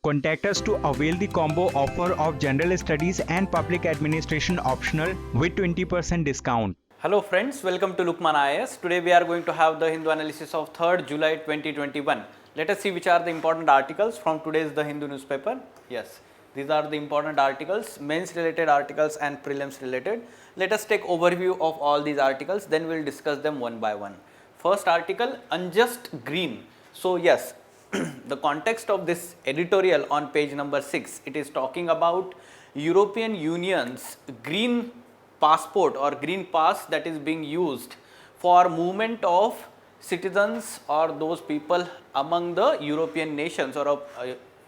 Contact us to avail the combo offer of General Studies and Public Administration optional with 20% discount. Hello friends, welcome to Lukman IAS. Today we are going to have the Hindu analysis of 3rd July 2021. Let us see which are the important articles from today's The Hindu newspaper. Yes, these are the important articles, mains related articles and prelims related. Let us take overview of all these articles, then we will discuss them one by one. First article, unjust green. So yes, the context of this editorial on page number 6, it is talking about European Union's green passport or green pass that is being used for movement of citizens or those people among the European nations or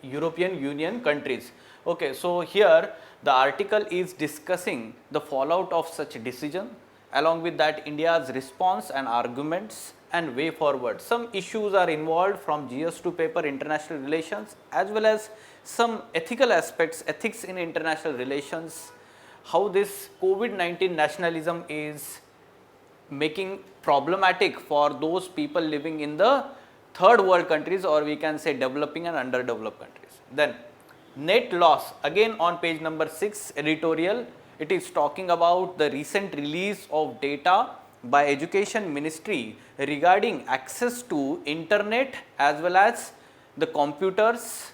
European Union countries. Okay, so here the article is discussing the fallout of such decision, along with that India's response and arguments and way forward. Some issues are involved from GS2 paper international relations as well as some ethical aspects, ethics in international relations, how this COVID-19 nationalism is making problematic for those people living in the third world countries, or we can say developing and underdeveloped countries. Then net loss, again on page number 6 editorial, it is talking about the recent release of data by Education Ministry regarding access to internet as well as the computers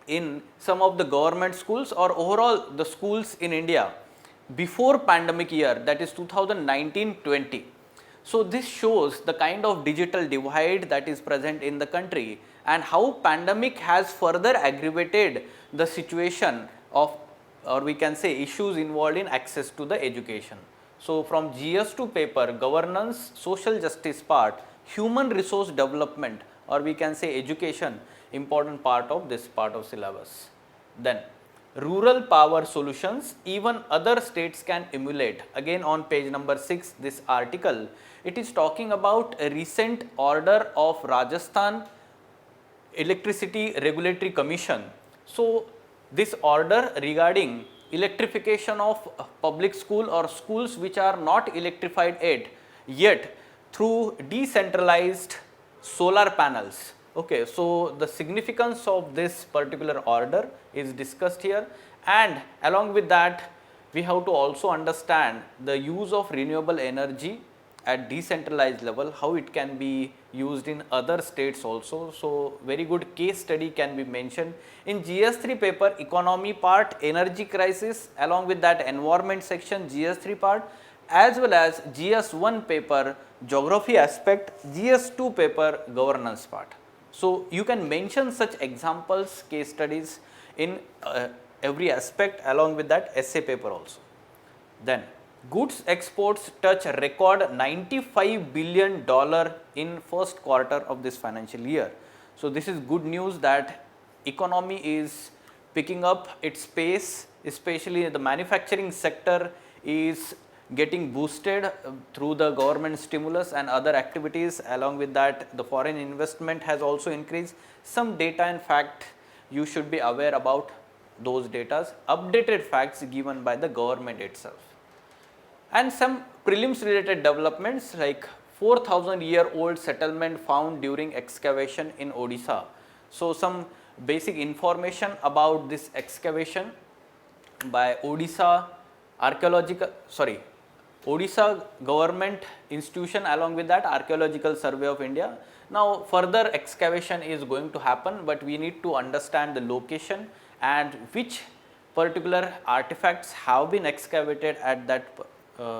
in some of the government schools or overall the schools in India before pandemic year, that is 2019-20. So this shows the kind of digital divide that is present in the country and how pandemic has further aggravated the situation of, or we can say, issues involved in access to the education. So from GS2 paper, governance, social justice part, human resource development, or we can say education, important part of this part of syllabus. Then rural power solutions, even other states can emulate. Again on page number 6, this article, it is talking about a recent order of Rajasthan Electricity Regulatory Commission. So this order regarding electrification of public school or schools which are not electrified yet through decentralized solar panels. Okay, so the significance of this particular order is discussed here, and along with that we have to also understand the use of renewable energy at decentralized level, how it can be used in other states also. So very good case study can be mentioned in GS3 paper, economy part, energy crisis, along with that environment section, GS3 part, as well as GS1 paper, geography aspect, GS2 paper, governance part. So you can mention such examples, case studies in every aspect, along with that essay paper also. Then goods exports touch record $95 billion in first quarter of this financial year. So this is good news that economy is picking up its pace, especially the manufacturing sector is getting boosted through the government stimulus and other activities. Along with that, the foreign investment has also increased. Some data and fact you should be aware about those data, updated facts given by the government itself. And some prelims related developments like 4,000-year-old settlement found during excavation in Odisha. So some basic information about this excavation by Odisha government institution, along with that Archaeological Survey of India. Now further excavation is going to happen, but we need to understand the location and which particular artifacts have been excavated at that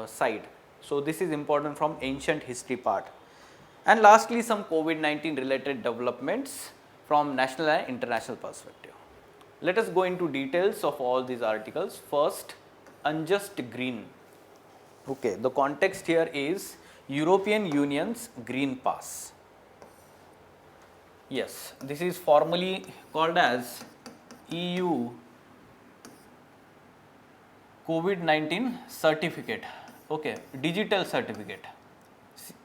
site. So this is important from ancient history part. And lastly, some COVID-19 related developments from national and international perspective. Let us go into details of all these articles. First, unjust green. Okay, the context here is European Union's green pass. Yes, this is formally called as EU COVID-19 certificate. Okay, digital certificate,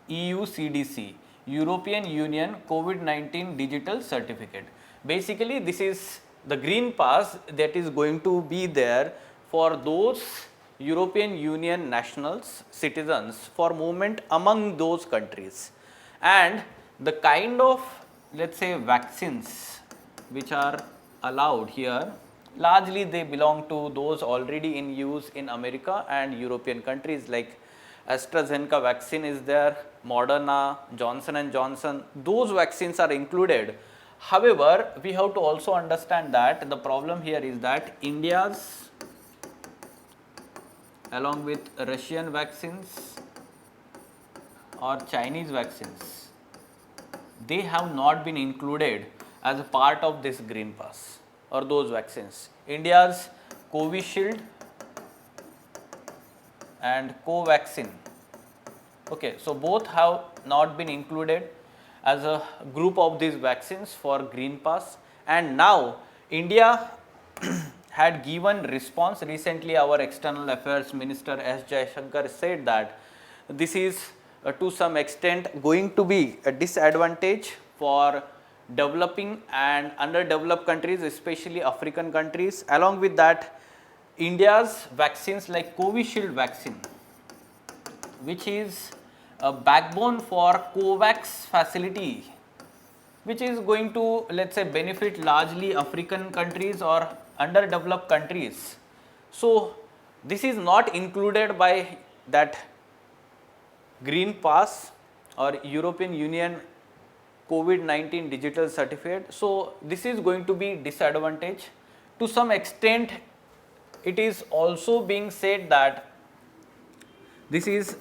EU CDC, European Union COVID-19 digital certificate. Basically this is the green pass that is going to be there for those European Union nationals, citizens, for movement among those countries, and the kind of, let's say, vaccines which are allowed here, largely they belong to those already in use in America and European countries, like AstraZeneca vaccine is there, Moderna, Johnson and Johnson, those vaccines are included. However, we have to also understand that the problem here is that India's, along with Russian vaccines or Chinese vaccines, they have not been included as a part of this green pass or those vaccines. India's Covishield and Covaxin, okay, so both have not been included as a group of these vaccines for green pass. And now India had given response recently. Our external affairs minister S Jaishankar said that this is to some extent going to be a disadvantage for developing and underdeveloped countries, especially African countries. Along with that, India's vaccines like Covishield vaccine, which is a backbone for COVAX facility, which is going to, let's say, benefit largely African countries or underdeveloped countries. So this is not included by that green pass or European Union COVID-19 digital certificate. So this is going to be disadvantage. To some extent, it is also being said that this is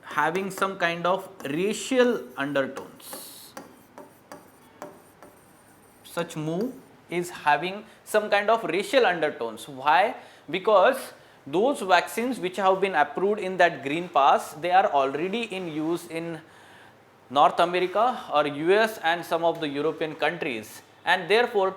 having some kind of racial undertones. Such move is having some kind of racial undertones. Why? Because those vaccines which have been approved in that green pass, they are already in use in North America or US and some of the European countries, and therefore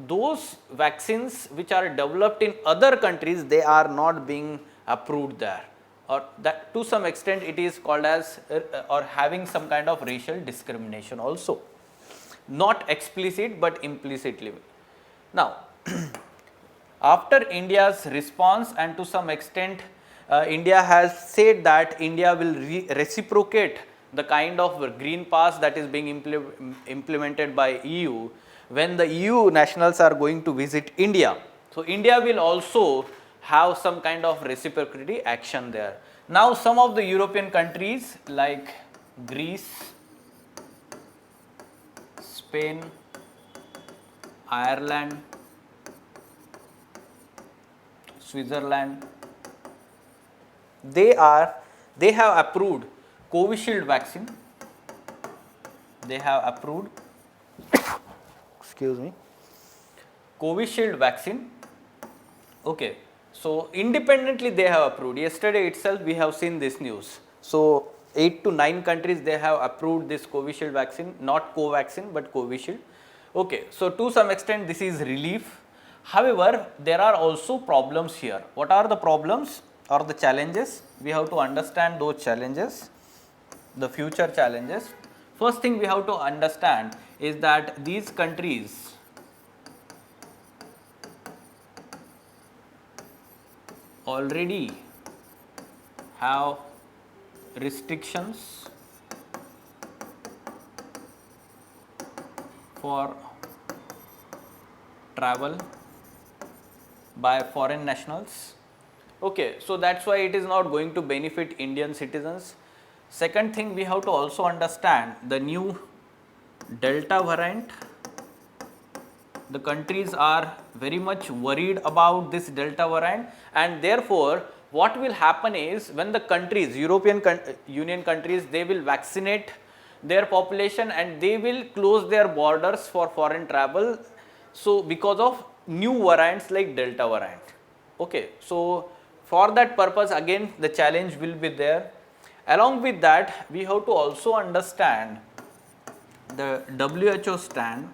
those vaccines which are developed in other countries, they are not being approved there, or that to some extent it is called as or having some kind of racial discrimination also, not explicit but implicitly. Now after India's response, and to some extent India has said that India will reciprocate the kind of green pass that is being implemented by EU when the EU nationals are going to visit India. So India will also have some kind of reciprocity action there. Now some of the European countries like Greece, Spain, Ireland, Switzerland, they have approved Covishield vaccine. They have approved Covishield vaccine. Okay, so independently they have approved. Yesterday itself we have seen this news. So 8 to 9 countries, they have approved this Covishield vaccine, not Covaxin but Covishield. Okay, so to some extent this is relief. However, there are also problems here. What are the problems or the challenges? We have to understand those challenges, the future challenges. First thing we have to understand is that these countries already have restrictions for travel by foreign nationals. Okay, so that's why it is not going to benefit Indian citizens. Second thing, we have to also understand the new Delta variant. The countries are very much worried about this Delta variant, and therefore what will happen is when the countries, European Union countries, they will vaccinate their population and they will close their borders for foreign travel. So because of new variants like Delta variant. Okay, so for that purpose again the challenge will be there. Along with that, we have to also understand the WHO stand.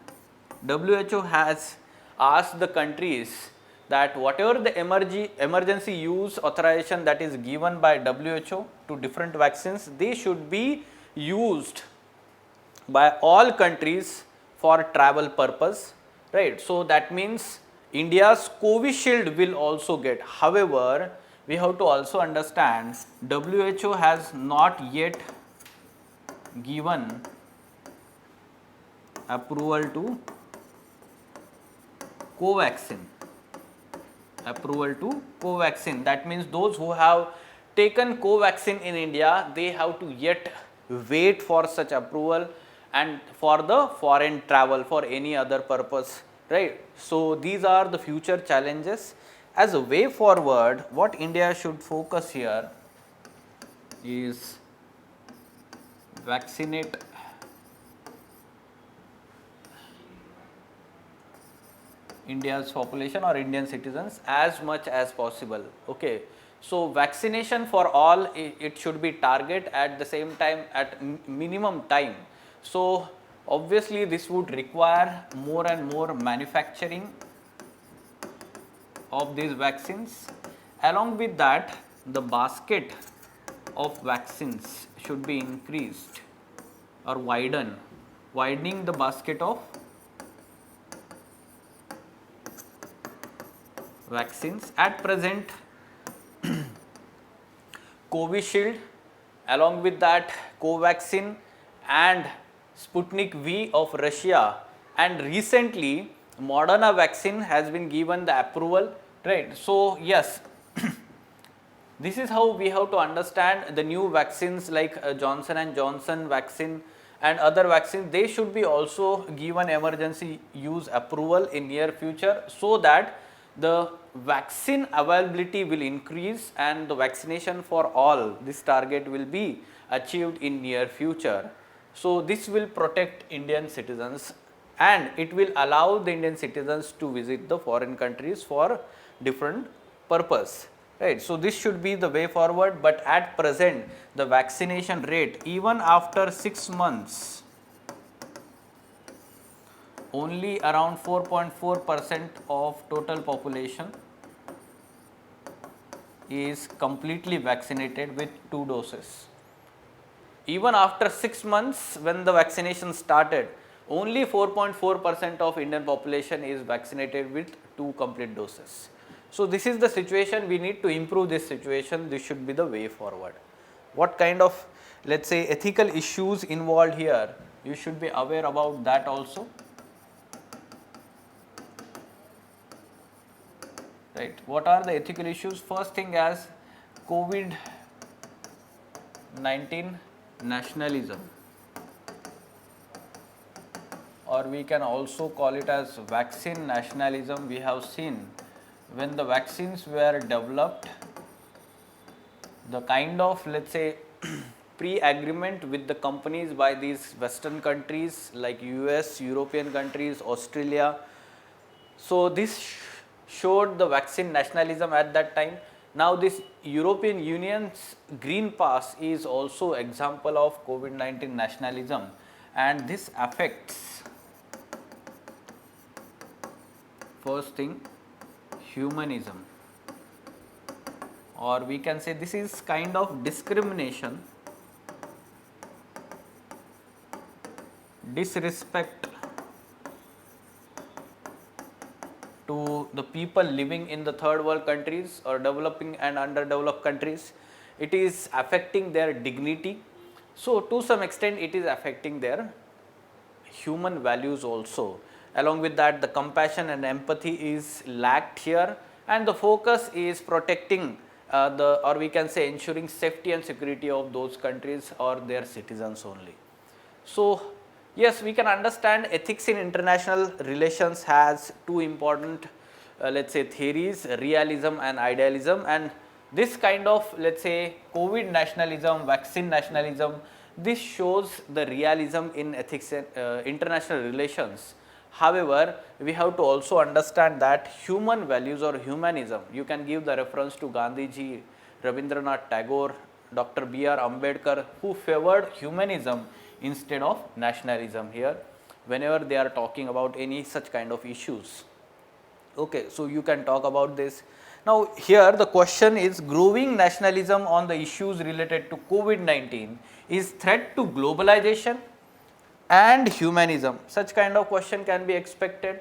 WHO has asked the countries that whatever the emergency use authorization that is given by WHO to different vaccines, they should be used by all countries for travel purpose, right? So that means India's Covishield will also get. However, we have to also understand WHO has not yet given approval to Covaxin. Approval to Covaxin. That means those who have taken Covaxin in India, they have to yet wait for such approval and for the foreign travel for any other purpose, right? So these are the future challenges. As a way forward, what India should focus here is vaccinate India's population or Indian citizens as much as possible. Okay. So vaccination for all, it should be target at the same time at minimum time. So obviously this would require more and more manufacturing of these vaccines. Along with that, the basket of vaccines should be increased or widening the basket of vaccines. At present, Covishield, along with that Covaxin and Sputnik V of Russia, and recently Moderna vaccine has been given the approval, right? So yes, this is how we have to understand the new vaccines like Johnson and Johnson vaccine and other vaccines. They should be also given emergency use approval in near future, so that the vaccine availability will increase and the vaccination for all, this target will be achieved in near future. So this will protect Indian citizens and it will allow the Indian citizens to visit the foreign countries for different purpose, right? So this should be the way forward, but at present the vaccination rate, even after 6 months, only around 4.4% of total population is completely vaccinated with 2 doses. Even after 6 months when the vaccination started, only 4.4% of Indian population is vaccinated with 2 complete doses. So this is the situation. We need to improve this situation. This should be the way forward. What kind of, let's say, ethical issues involved here, you should be aware about that also. Right. What are the ethical issues? First thing, as COVID-19 nationalism, or we can also call it as vaccine nationalism. We have seen when the vaccines were developed, the kind of, let's say, pre-agreement with the companies by these Western countries like US, European countries, Australia. So this showed the vaccine nationalism at that time. Now this European Union's Green Pass is also example of COVID-19 nationalism, and this affects, first thing, humanism, or we can say this is kind of discrimination, disrespect to the people living in the third world countries or developing and underdeveloped countries. It is affecting their dignity. So to some extent it is affecting their human values also. Along with that, the compassion and empathy is lacked here, and the focus is protecting or we can say ensuring safety and security of those countries or their citizens only. So yes, we can understand ethics in international relations has 2 important let's say theories, realism and idealism, and this kind of, let's say, COVID nationalism, vaccine nationalism, this shows the realism in ethics and international relations. However, we have to also understand that human values or humanism, you can give the reference to Gandhiji, Rabindranath Tagore, Dr. B.R. Ambedkar, who favored humanism instead of nationalism here whenever they are talking about any such kind of issues. Okay, so you can talk about this. Now here the question is, growing nationalism on the issues related to COVID-19 is threat to globalization and humanism. Such kind of question can be expected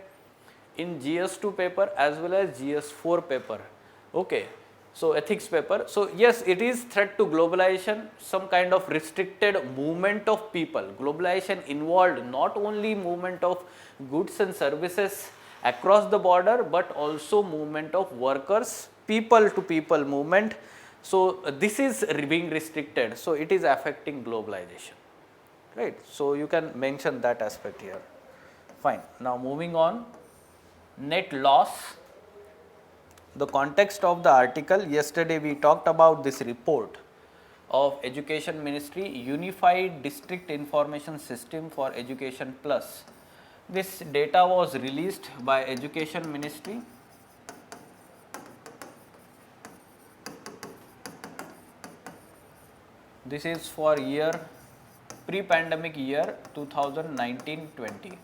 in GS2 paper as well as GS4 paper. Okay. So ethics paper. So yes, it is threat to globalization, some kind of restricted movement of people. Globalization involved not only movement of goods and services across the border, but also movement of workers, people to people movement. So this is being restricted, so it is affecting globalization, right? So you can mention that aspect here. Fine. Now moving on, net loss. The context of the article, yesterday we talked about this report of Education Ministry, Unified District Information System for Education Plus. This data was released by Education Ministry. This is for year, pre-pandemic year 2019-20,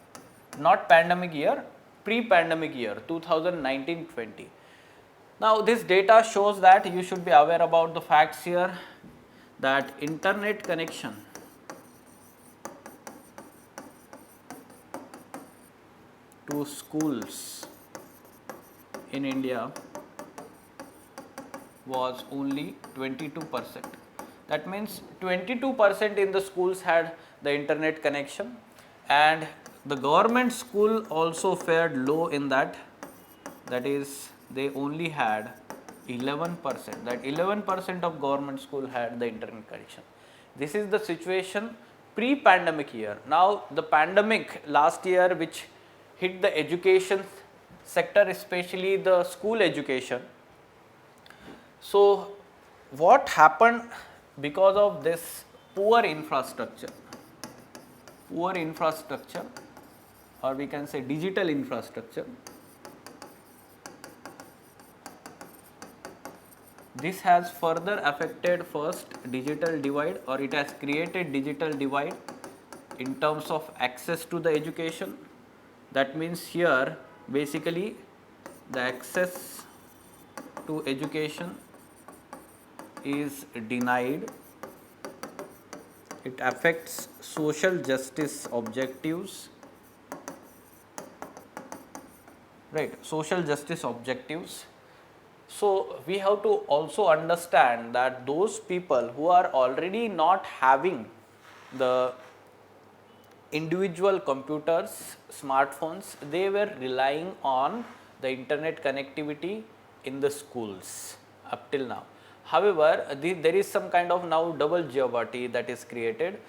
not pandemic year, pre-pandemic year 2019-20. Now this data shows that you should be aware about the facts here, that internet connection to schools in India was only 22%. That means 22% in the schools had the internet connection, and the government school also fared low in that. That is, they only had 11%. That 11% of government school had the internet connection. This is the situation pre-pandemic year. Now the pandemic last year, which hit the education sector, especially the school education. So what happened because of this poor infrastructure, or we can say digital infrastructure? This has further affected first digital divide, or it has created digital divide in terms of access to the education. That means here basically the access to education is denied. It affects social justice objectives, right? Social justice objectives. So we have to also understand that those people who are already not having the individual computers, smartphones, they were relying on the internet connectivity in the schools up till now. However, there is some kind of now double jeopardy that is created.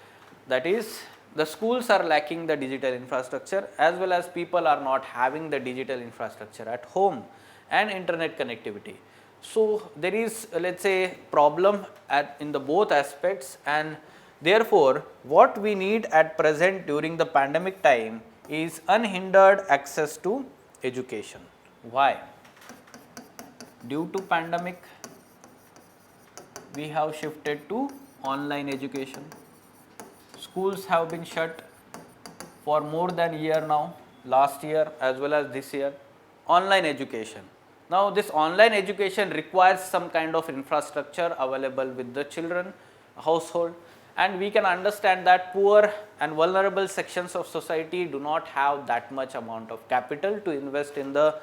That is, the schools are lacking the digital infrastructure, as well as people are not having the digital infrastructure at home and internet connectivity. So there is, let's say, problem in the both aspects, and therefore what we need at present during the pandemic time is unhindered access to education. Why? Due to pandemic, we have shifted to online education. Schools have been shut for more than a year now, last year as well as this year. Online education. Now this online education requires some kind of infrastructure available with the children, household, and we can understand that poor and vulnerable sections of society do not have that much amount of capital to invest in the,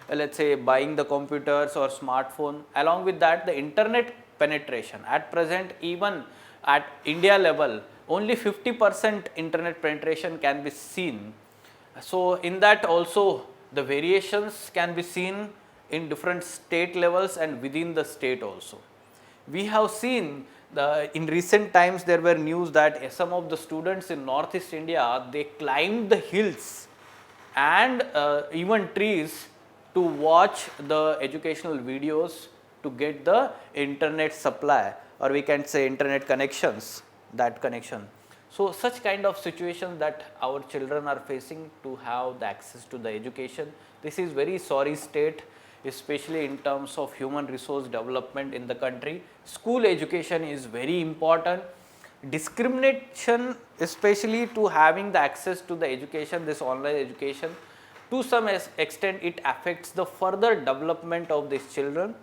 let's say, buying the computers or smartphone. Along with that, the internet penetration at present, even at India level, only 50% internet penetration can be seen. So in that also the variations can be seen in different state levels and within the state also. We have seen in recent times there were news that some of the students in Northeast India, they climbed the hills and even trees to watch the educational videos to get the internet supply, or we can say internet connections, that connection. So such kind of situations that our children are facing to have the access to the education. This is very sorry state, especially in terms of human resource development in the country. School education is very important. Discrimination, especially to having the access to the education, this online education, to some extent it affects the further development of these children.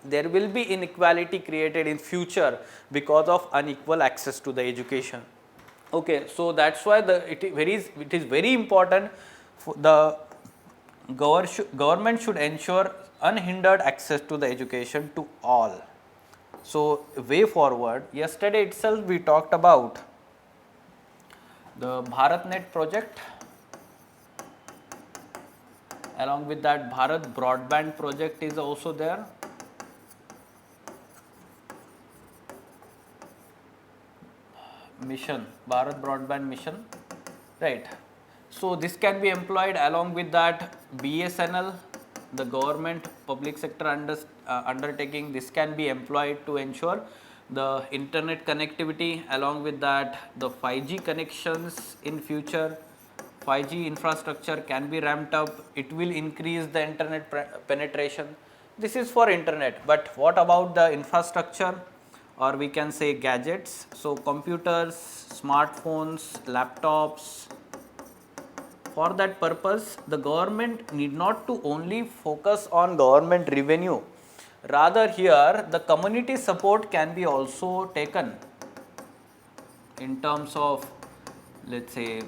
There will be inequality created in future because of unequal access to the education. Okay, so that's why it is very important for the government should ensure unhindered access to the education to all. So way forward, yesterday itself we talked about the BharatNet project, Along with that, Bharat Broadband project is also there. Mission, Bharat Broadband mission, right. So this can be employed along with that BSNL, the government public sector undertaking. This can be employed to ensure the internet connectivity. Along with that, the 5G connections in future, 5G infrastructure can be ramped up. It will increase the internet penetration. This is for internet, but what about the infrastructure, or we can say gadgets? So computers, smartphones, laptops. For that purpose, the government need not to only focus on government revenue. Rather, here the community support can be also taken in terms of, let's say,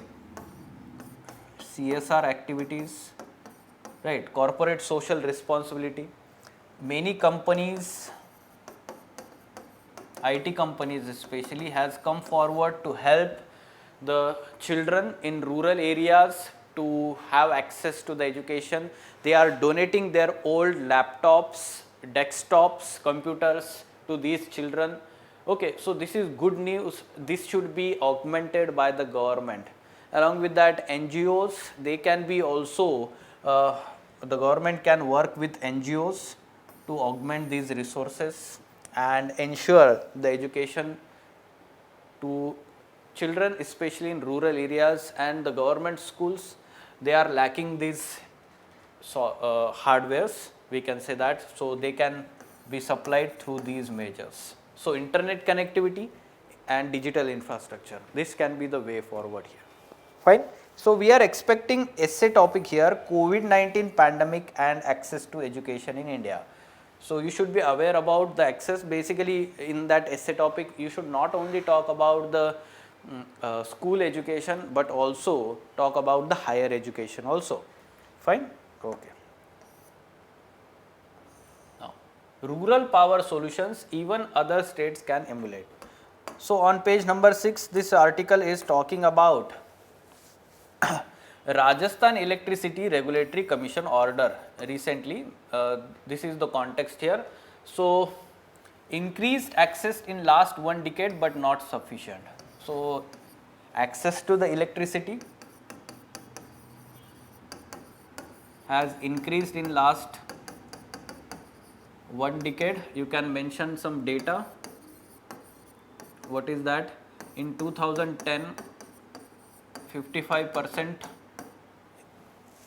CSR activities, right, corporate social responsibility. Many companies, IT companies especially, has come forward to help the children in rural areas to have access to the education. They are donating their old laptops, desktops, computers to these children. Okay, so this is good news. This should be augmented by the government. Along with that, NGOs, they can be also, the government can work with NGOs to augment these resources and ensure the education to children, especially in rural areas. And the government schools, they are lacking these hardwares, we can say that, so they can be supplied through these measures. So internet connectivity and digital infrastructure, this can be the way forward here. Fine. So we are expecting essay topic here, COVID-19 pandemic and access to education in India. So you should be aware about the access. Basically, in that essay topic, you should not only talk about the school education, but also talk about the higher education also. Fine. Okay. Now, rural power solutions, even other states can emulate. So on page number 6, this article is talking about Rajasthan Electricity Regulatory Commission order recently. This is the context here. So increased access in last 1 decade, but not sufficient. So access to the electricity has increased in last 1 decade. You can mention some data. What is that? In 2010, 55%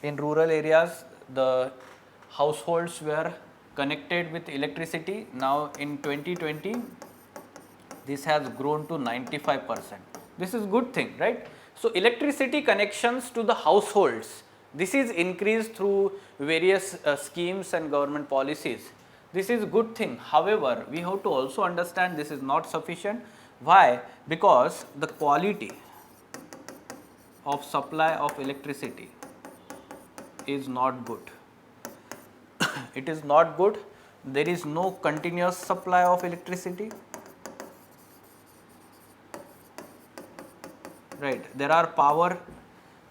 in rural areas, the households were connected with electricity. Now in 2020, this has grown to 95%. This is good thing, right? So electricity connections to the households, this is increased through various schemes and government policies. This is good thing. However, we have to also understand this is not sufficient. Why? Because the quality of supply of electricity is not good. It is not good. There is no continuous supply of electricity. Right. There are power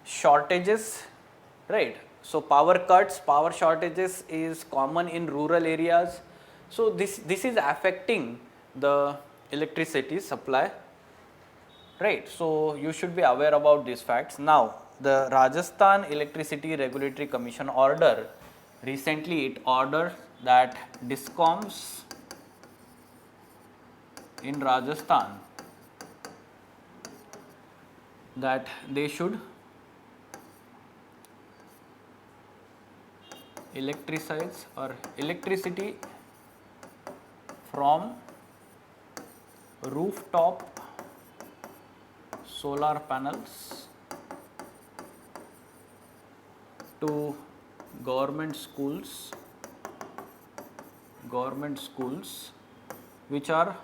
shortages. Right. So power cuts, power shortages is common in rural areas. So this is affecting the electricity supply. Right. So you should be aware about these facts. Now, the Rajasthan Electricity Regulatory Commission order, recently it ordered that DISCOMs in Rajasthan, that they should electricize or electricity from rooftop solar panels to government schools which are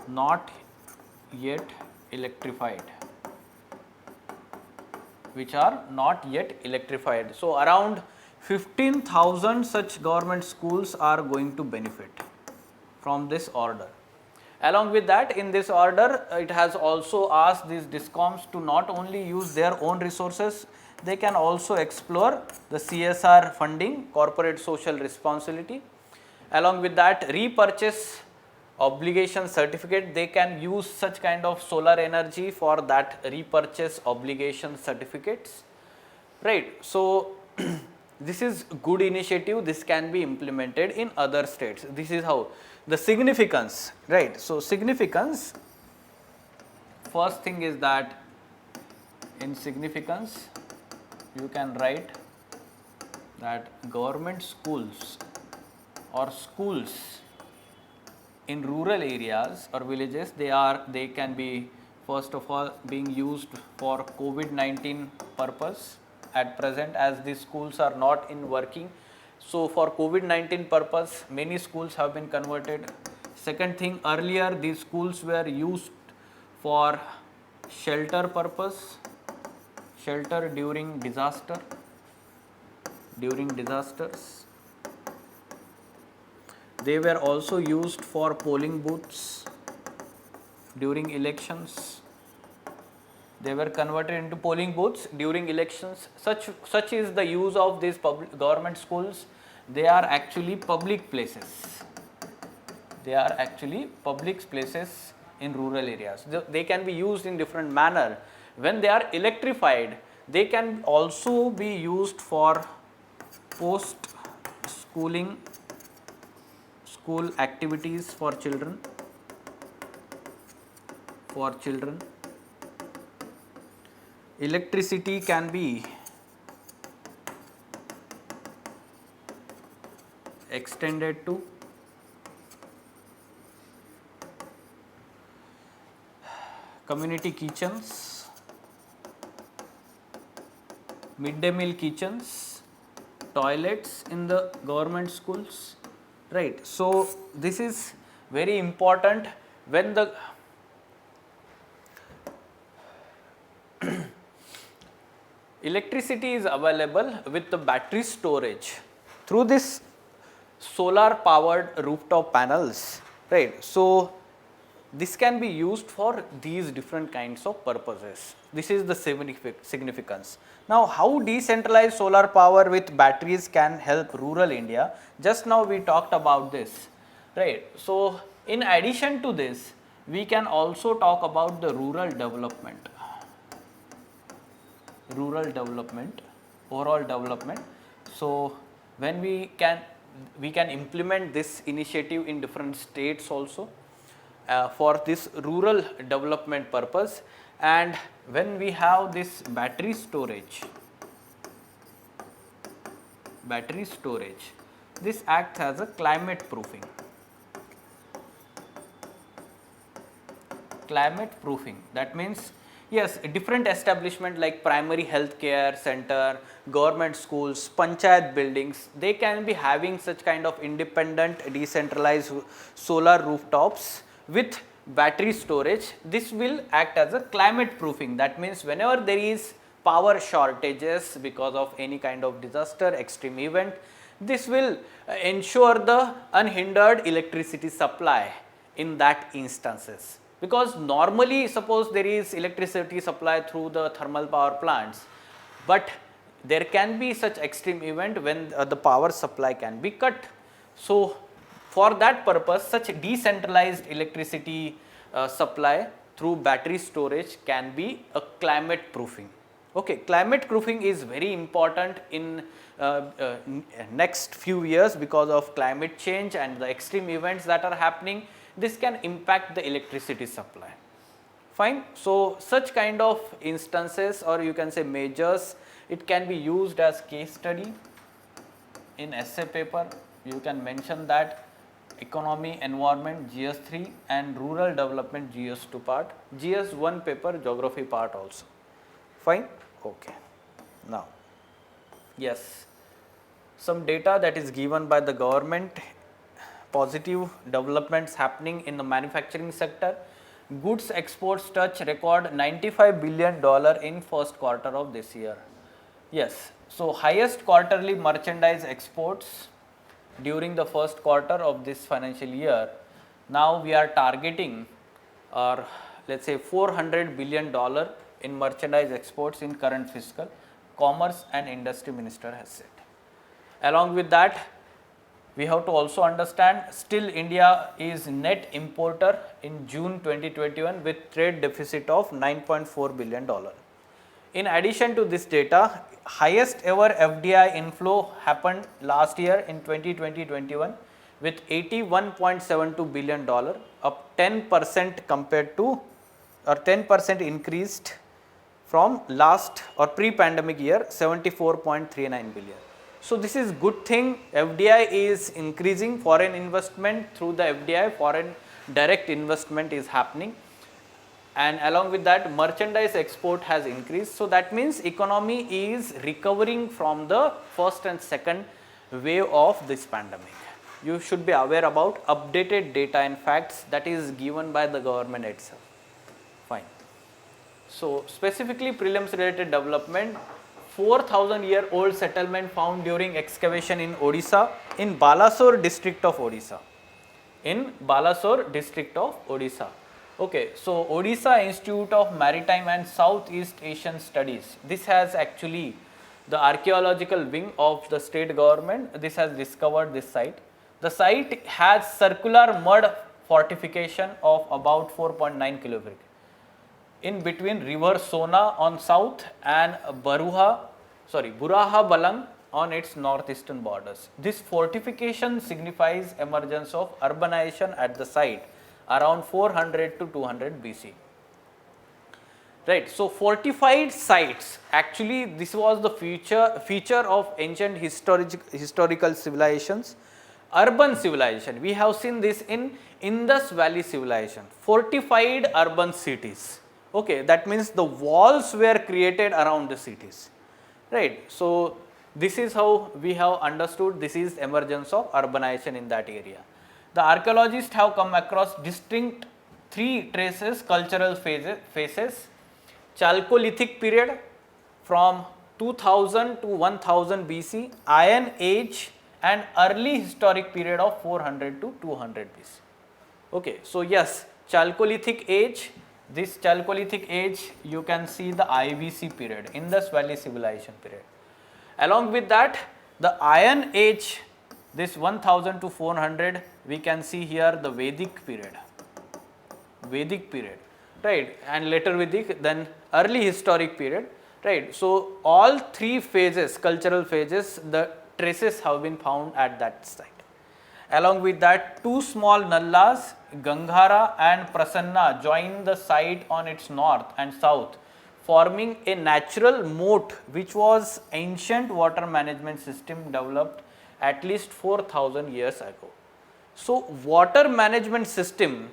not yet electrified. So around 15,000 such government schools are going to benefit from this order. Along with that, in this order, it has also asked these DISCOMs to not only use their own resources, they can also explore the CSR funding, corporate social responsibility. Along with that, repurchase obligation certificate, they can use such kind of solar energy for that repurchase obligation certificates, right. So this is good initiative, this can be implemented in other states. This is how the significance, right. So significance, first thing is that in significance you can write that government schools or schools in rural areas or villages, they can be first of all being used for COVID-19 purpose at present, as these schools are not in working. So for COVID-19 purpose, many schools have been converted. Second thing, earlier these schools were used for shelter purpose, shelter during disasters. They were also used for polling booths during elections. They were converted into polling booths during elections. Such is the use of these government schools. They are actually public places. They are actually public places in rural areas. They can be used in different manner. When they are electrified, they can also be used for post-schooling school activities for children. Electricity can be extended to community kitchens, midday meal kitchens, toilets in the government schools, right. So this is very important. When the electricity is available with the battery storage through this solar powered rooftop panels, right. So this can be used for these different kinds of purposes. This is the significance. Now, how decentralized solar power with batteries can help rural India? Just now we talked about this, right. So in addition to this, we can also talk about the rural development, overall development. So when we can implement this initiative in different states also for this rural development purpose. And when we have this battery storage, this acts as a climate proofing. That means, yes, different establishment like primary health care center, government schools, panchayat buildings, they can be having such kind of independent decentralized solar rooftops with battery storage. This will act as a climate proofing. That means whenever there is power shortages because of any kind of disaster, extreme event, this will ensure the unhindered electricity supply in that instances. Because normally suppose there is electricity supply through the thermal power plants, but there can be such extreme event when the power supply can be cut. So for that purpose, such decentralized electricity supply through battery storage can be a climate proofing. Okay, climate proofing is very important in next few years because of climate change and the extreme events that are happening. This can impact the electricity supply. Fine. So such kind of instances, or you can say measures, it can be used as case study in essay paper. You can mention that economy, environment GS3 and rural development GS2 part, GS1 paper geography part also. Fine. Okay. Now, yes, some data that is given by the government. Positive developments happening in the manufacturing sector. Goods exports touch record $95 billion in first quarter of this year. Yes, so highest quarterly merchandise exports during the first quarter of this financial year. Now we are targeting, or let's say $400 billion in merchandise exports in current fiscal. Commerce and Industry Minister has said. Along with that, we have to also understand still India is net importer in June 2021 with trade deficit of $9.4 billion. In addition to this data, highest ever FDI inflow happened last year in 2020-21 with $81.72 billion, up 10% compared to, or 10% increased from last or pre-pandemic year 74.39 billion. So this is good thing. FDI is increasing, foreign investment through the FDI, foreign direct investment is happening, and along with that merchandise export has increased. So that means economy is recovering from the first and second wave of this pandemic. You should be aware about updated data and facts that is given by the government itself. Fine. So specifically prelims related development, 4,000-year-old settlement found during excavation in Odisha, in Balasore district of Odisha. In Balasore district of Odisha. Okay, so Odisha Institute of Maritime and Southeast Asian Studies. This has actually the archaeological wing of the state government. This has discovered this site. The site has circular mud fortification of about 4.9 km in between river Sona on south and Buraha Balang on its northeastern borders. This fortification signifies emergence of urbanization at the site around 400 to 200 BC. Right, so fortified sites, actually this was the feature of ancient historical civilizations. Urban civilization, we have seen this in Indus Valley civilization, fortified urban cities. Okay, that means the walls were created around the cities, right. So this is how we have understood this is emergence of urbanization in that area. The archaeologists have come across distinct three traces, cultural phases, Chalcolithic period from 2000 to 1000 BC, Iron Age, and early historic period of 400 to 200 BC. Okay, so yes, Chalcolithic age. This Chalcolithic age, you can see the IVC period, Indus Valley Civilization period. Along with that, the Iron Age, this 1000 to 400, we can see here the Vedic period, right, and later Vedic, then early historic period, right. So all three phases, cultural phases, the traces have been found at that site. Along with that, two small nallas, Ganghara and Prasanna, join the site on its north and south, forming a natural moat which was ancient water management system developed at least 4,000 years ago. So water management system,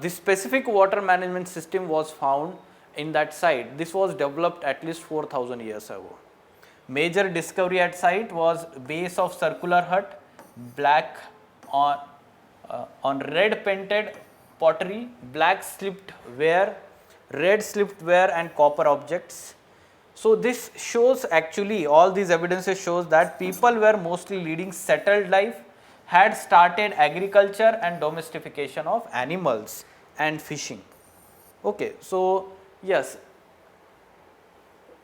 this specific water management system was found in that site. This was developed at least 4,000 years ago. Major discovery at site was base of circular hut, black on red painted pottery, black slipped ware, red slipped ware, and copper objects. So this shows, actually all these evidences shows that people were mostly leading settled life, had started agriculture and domestication of animals and fishing. Okay, so yes,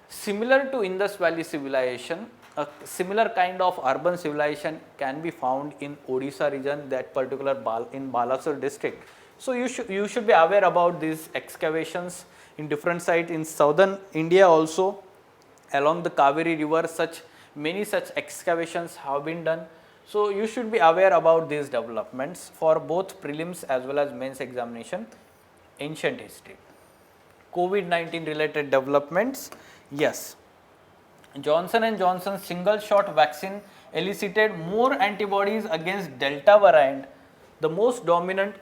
similar to Indus Valley civilization, a similar kind of urban civilization can be found in Odisha region, that particular in Balasore district. So you should be aware about these excavations in different sites in southern India also, along the Kaveri river. Many such excavations have been done. So you should be aware about these developments for both prelims as well as mains examination, ancient history. COVID-19 related developments, yes. Johnson & Johnson's single shot vaccine elicited more antibodies against Delta variant, the most dominant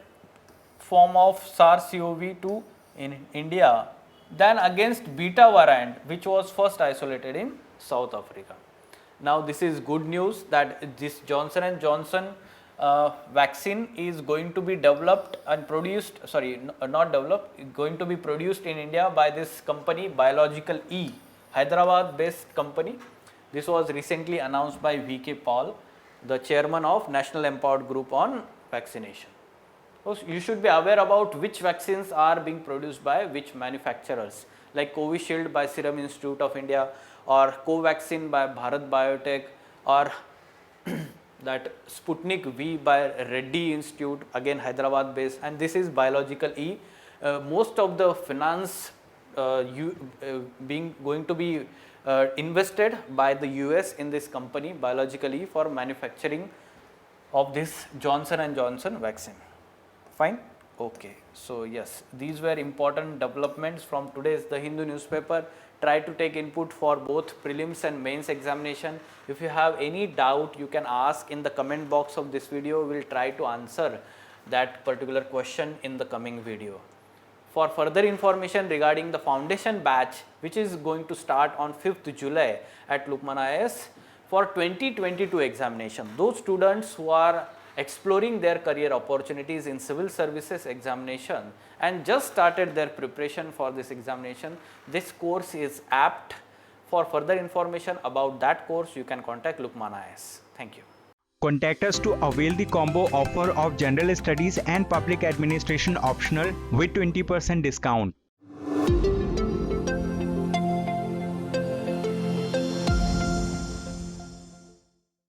form of SARS-CoV-2 in India, than against Beta variant, which was first isolated in South Africa. Now this is good news that this Johnson & Johnson vaccine is going to be developed and produced, going to be produced in India by this company Biological E, Hyderabad based company. This was recently announced by V.K. Paul, the chairman of National Empowered Group on Vaccination. So you should be aware about which vaccines are being produced by which manufacturers, like Covishield by Serum Institute of India, or Covaxin by Bharat Biotech, or that Sputnik V by Reddy Institute, again Hyderabad based, and this is Biological E. Most of the finance going to be invested by the US in this company Biological E for manufacturing of this Johnson & Johnson vaccine. Fine? Okay. So yes, these were important developments from today's The Hindu newspaper. Try to take input for both prelims and mains examination. If you have any doubt, you can ask in the comment box of this video. We will try to answer that particular question in the coming video. For further information regarding the foundation batch, which is going to start on 5th July at Lukman IAS for 2022 examination, those students who are exploring their career opportunities in civil services examination and just started their preparation for this examination, this course is apt. For further information about that course, you can contact Lukman IAS. Thank you. Contact us to avail the combo offer of General Studies and Public Administration optional with 20% discount.